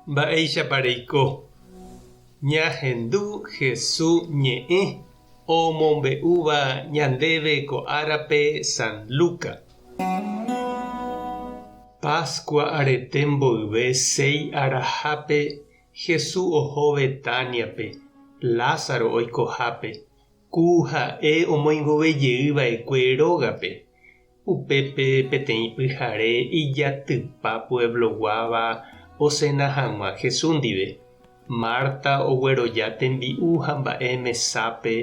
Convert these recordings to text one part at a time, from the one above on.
Mba'eichapareiko ñahendu Jesús ñe'ẽ omombe'úva ñandéve ko árape San Luca. Pascua arete mboyve 6 arahápe Jesús oho Betániape, Lázaro oikohápe, ku ha'e omoingovejeýva'ekue rógape. Upépe peteĩ pyhare ijatypa puebloguáva osẽna hag̃ua Jesús ndive. Marta ogueroja tembi'u ha mba'e mesápe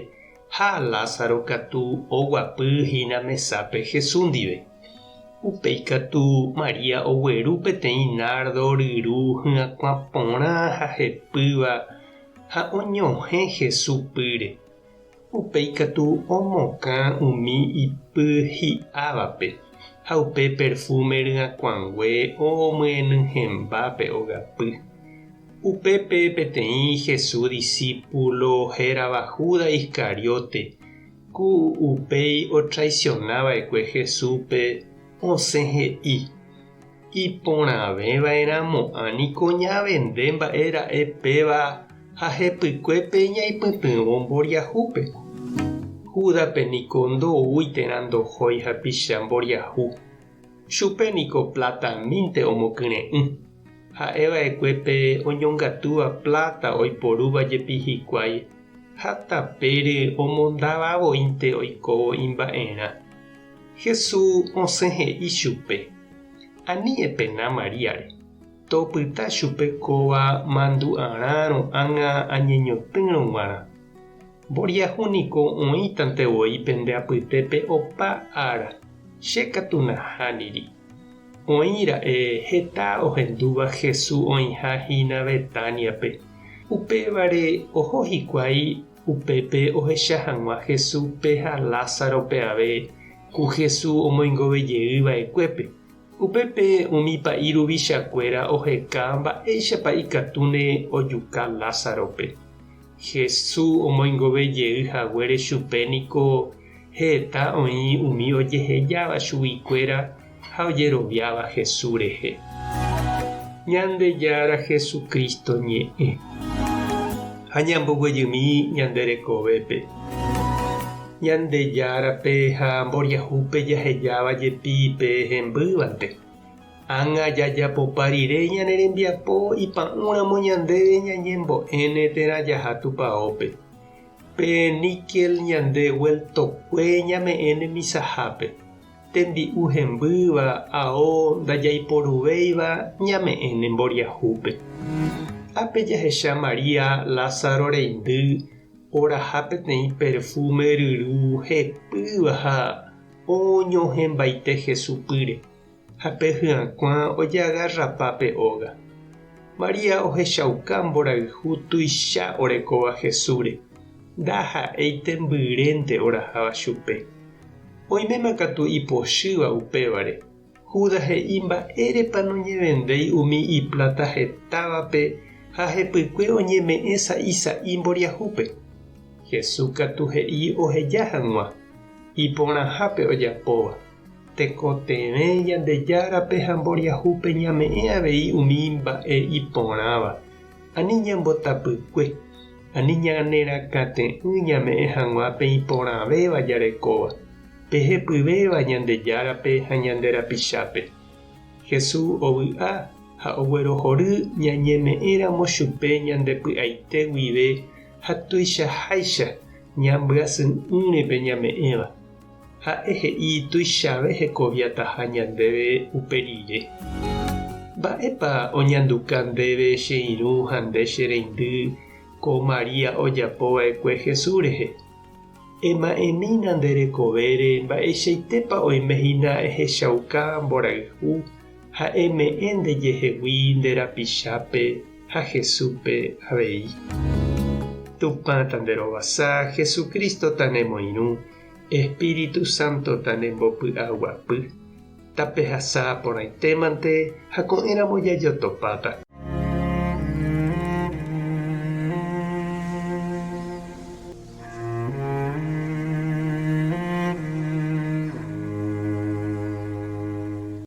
ha Lázaro katu oguapyhína mesápe Jesús ndive. Upéi katu Maria ogueru peteĩ nardo ryru hyakuã porã ha hepýva ha oñohẽ Jesús pýre. Upéi katu omokã umi ipy hi'ávape ha upe perfume ryakuãngue omyenyhẽmbápe ogapy. Upépe peteĩ Jesús discípulo hérava Judas Iscariote, ku upéi otraicionava'ekue Jesúspe osẽ he'i: iporãvéva'erãmo'ãniko ñavende mba'era'e péva ha hepykuépe ñaipytyvõ mboriahúpe. Judapeniko ndoúi ndohói hapicha mboriahu. Chupeniko platamínte omokyre'ỹ. Ha'eva'ekuépe oñongatúva plata oiporúva jepi hikuái ha tapére omondavavoínte oikóvo imba'erã. Jesús osẽ he'i chupe: ani'ẽpena Mariáre, topyta chupe kóva mandu'arãrõ ág̃a añeñotỹrõ g̃uarã. Mboriahuniko oĩtantevoi pende apytépe opa ára, che katu nahániri. Oĩra'e heta ohendúva Jesús oĩhahína Betániape. Upévare oho hikuái upépe ohecha hag̃ua Jesúspe ha Lázarope ave ku Jesús omoingovejeýva'ekuépe. Upépe umi pa'i ruvichakuéra oheka mba'éichapa ikatúne ojuka Lázarope. Jesús omoingovejeýhaguére chupéniko heta oĩ umi ojehejáva chuguikuéra ha ojeroviáva Jesús rehe. Ñandejára Jesucristo ñe'ẽ ha ñamboguejymi ñande rekovépe. Ñandejárape ha mboriahúpe jahejáva jepípe hembývante. Ág̃a jajapopa rire ñane rembiapo ipa'ũramo ñandéve ñañembo'éne térã jaha tupãópe. Pe níquel ñande vueltokue ñame'ẽne misahápe. Tembi'u hembýva ao ndajaiporuvéiva ñame'ẽne mboriahúpe. Ápe jahecha Maria Lázaro reindy oraha peteĩ perfume ryru hepýva ha oñohẽmbaite Jesús pýre. Ha pe hyakuã ojaga rapápe óga. Maria ohechauka mborayhu tuicha orekóva Jesúsre. Ndaha'éite mbyrẽnte oraháva chupe. Oiméma katu ipochýva upévare. Judas he'i mba'érepa noñemendéi umi iplata hetávape ha hepykue oñeme'ẽ sa'i mboriahúpe. Jesús katu he'i oheja hag̃ua. Iporãhápe ojapóva. Tekotevẽ Ñandejárape ha mboriahúpe ñame'ẽ avei umi mba'e iporãva. Ani ñambotapykue. Ani ñanerakãte'ỹ ñame'ẽ hag̃uápe iporãvéva jarekóva. Pehepyvéva Ñandejárape ha ñande rapichápe. Jesús ovy'a ha oguerohory ñañeme'ẽramo chupe ñandepy'aite guive ha tuichaháicha ñambyasý'ỹrepe ñame'ẽva. Ha'e he'i tuichave hekoviataha ñandéve upe rire. Mba'épa oñanduka ndéve che irũ ha nde che reindy ko Maria ojapova'ekue Jesús rehe. Ema'ẽmína nderekovére mba'eichaitépa oimehína ehechauka mborayhu ha eme'ẽ ndejehegui nde rapichápe ha Jesúspe avei. Tupã tanderovasa Jesucristo tanemoirũ, Espíritu Santo tanembopy'aguapy. Tapehasa porãitémante ha ko'ẽramo jajotopáta.